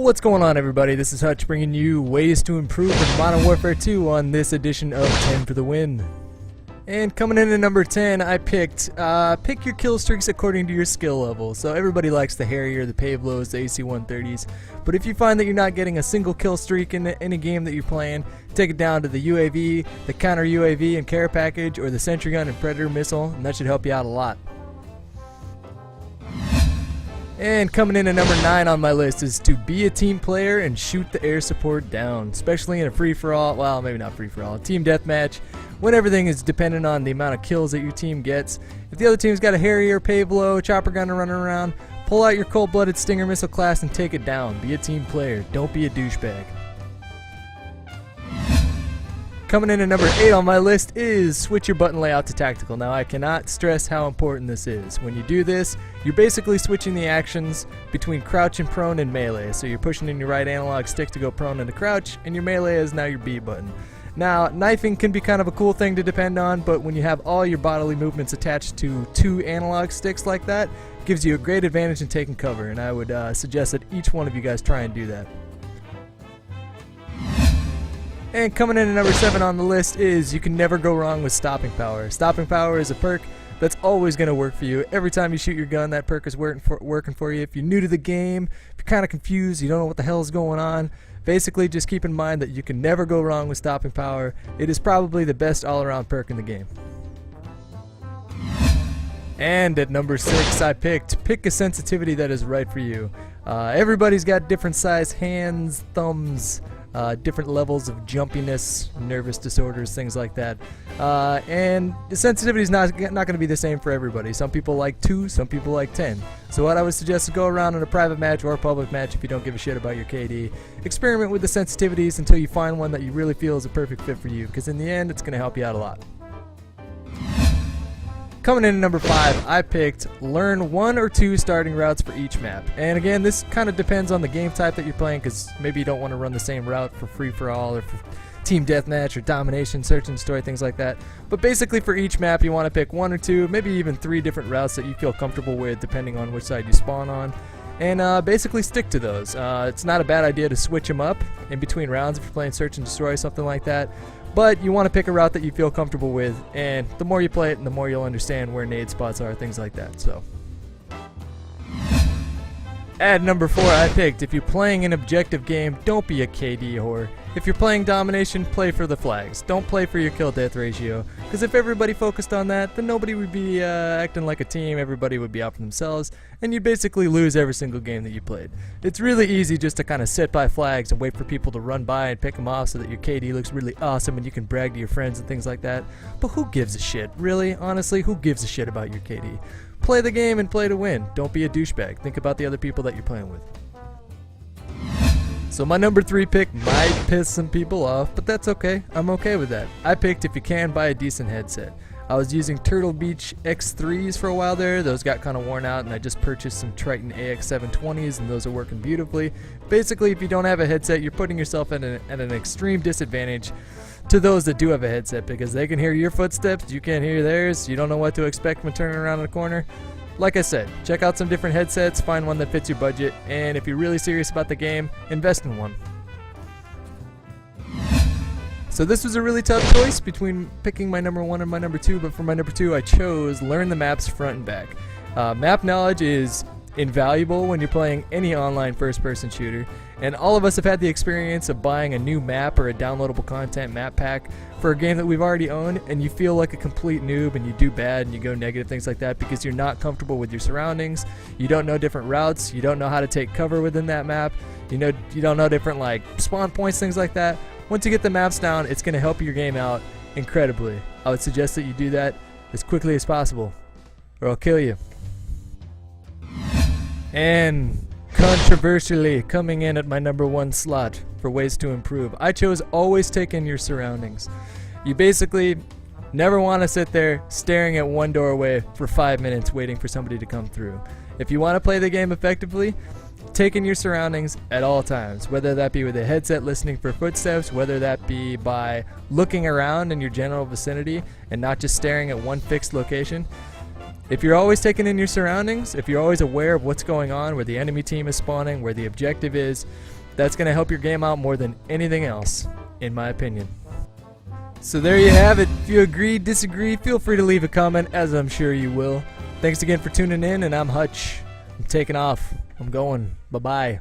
What's going on, everybody? This is Hutch bringing you ways to improve in Modern Warfare 2 on this edition of 10 for the win. And coming in at number 10, I picked pick your kill streaks according to your skill level. So everybody likes the Harrier, the Pavlos, the AC-130s. But if you find that you're not getting a single kill streak in any game that you're playing, take it down to the UAV, the counter UAV and care package, or the sentry gun and predator missile, and that should help you out a lot. And coming in at number 9 on my list is to be a team player and shoot the air support down, especially in a free-for-all, well, maybe not free-for-all, team deathmatch, when everything is dependent on the amount of kills that your team gets. If the other team's got a Harrier, Pavlo, chopper gunner running around, pull out your cold-blooded Stinger missile class and take it down. Be a team player. Don't be a douchebag. Coming in at number 8 on my list is switch your button layout to tactical. Now, I cannot stress how important this is. When you do this, you're basically switching the actions between crouch and prone and melee. So you're pushing in your right analog stick to go prone into crouch, and your melee is now your B button. Now, knifing can be kind of a cool thing to depend on, but when you have all your bodily movements attached to 2 analog sticks like that, it gives you a great advantage in taking cover, and I would suggest that each one of you guys try and do that. And coming in at number 7 on the list is you can never go wrong with stopping power. Stopping power is a perk that's always going to work for you. Every time you shoot your gun, that perk is working for you. If you're new to the game, if you're kind of confused, you don't know what the hell is going on, basically just keep in mind that you can never go wrong with stopping power. It is probably the best all-around perk in the game. And at number 6, I pick a sensitivity that is right for you. Everybody's got different size hands, thumbs, different levels of jumpiness, nervous disorders, things like that. And the sensitivity is not going to be the same for everybody. Some people like 2, some people like 10. So what I would suggest is go around in a private match or a public match if you don't give a shit about your KD. Experiment with the sensitivities until you find one that you really feel is a perfect fit for you, because in the end, it's going to help you out a lot. Coming in at number 5, I picked learn 1 or 2 starting routes for each map. And again, this kind of depends on the game type that you're playing, because maybe you don't want to run the same route for free-for-all or for team deathmatch or domination, search and destroy, things like that. But basically for each map, you want to pick 1 or 2, maybe even 3 different routes that you feel comfortable with depending on which side you spawn on. And basically stick to those. It's not a bad idea to switch them up in between rounds if you're playing search and destroy, something like that. But you want to pick a route that you feel comfortable with, and the more you play it, the more you'll understand where nade spots are, things like that. So, at number 4, I picked, if you're playing an objective game, don't be a KD whore. If you're playing domination, play for the flags. Don't play for your kill-death ratio, because if everybody focused on that, then nobody would be acting like a team, everybody would be out for themselves, and you'd basically lose every single game that you played. It's really easy just to kind of sit by flags and wait for people to run by and pick them off so that your KD looks really awesome and you can brag to your friends and things like that. But who gives a shit? Really? Honestly, who gives a shit about your KD? Play the game and play to win. Don't be a douchebag. Think about the other people that you're playing with. So my number 3 pick might piss some people off, but that's okay. I'm okay with that. I picked, if you can, buy a decent headset. I was using Turtle Beach X3s for a while there. Those got kind of worn out, and I just purchased some Triton AX720s, and those are working beautifully. Basically, if you don't have a headset, you're putting yourself at an extreme disadvantage to those that do have a headset, because they can hear your footsteps, you can't hear theirs, you don't know what to expect when turning around in a corner. Like I said, check out some different headsets, find one that fits your budget, and if you're really serious about the game, invest in one. So this was a really tough choice between picking my number 1 and my number 2, but for my number 2 I chose learn the maps front and back. Map knowledge is invaluable when you're playing any online first-person shooter, and all of us have had the experience of buying a new map or a downloadable content map pack for a game that we've already owned, and you feel like a complete noob and you do bad and you go negative, things like that, because you're not comfortable with your surroundings, you don't know different routes, you don't know how to take cover within that map, you don't know different like spawn points, things like that. Once you get the maps down, it's going to help your game out incredibly. I would suggest that you do that as quickly as possible, or I'll kill you. And controversially, coming in at my number 1 slot for ways to improve, I chose always take in your surroundings. You basically never want to sit there staring at one doorway for 5 minutes waiting for somebody to come through. If you want to play the game effectively, take in your surroundings at all times, whether that be with a headset listening for footsteps, whether that be by looking around in your general vicinity and not just staring at one fixed location. If you're always taking in your surroundings, if you're always aware of what's going on, where the enemy team is spawning, where the objective is, that's going to help your game out more than anything else, in my opinion. So there you have it. If you agree, disagree, feel free to leave a comment, as I'm sure you will. Thanks again for tuning in, and I'm Hutch. I'm taking off. I'm going. Bye-bye.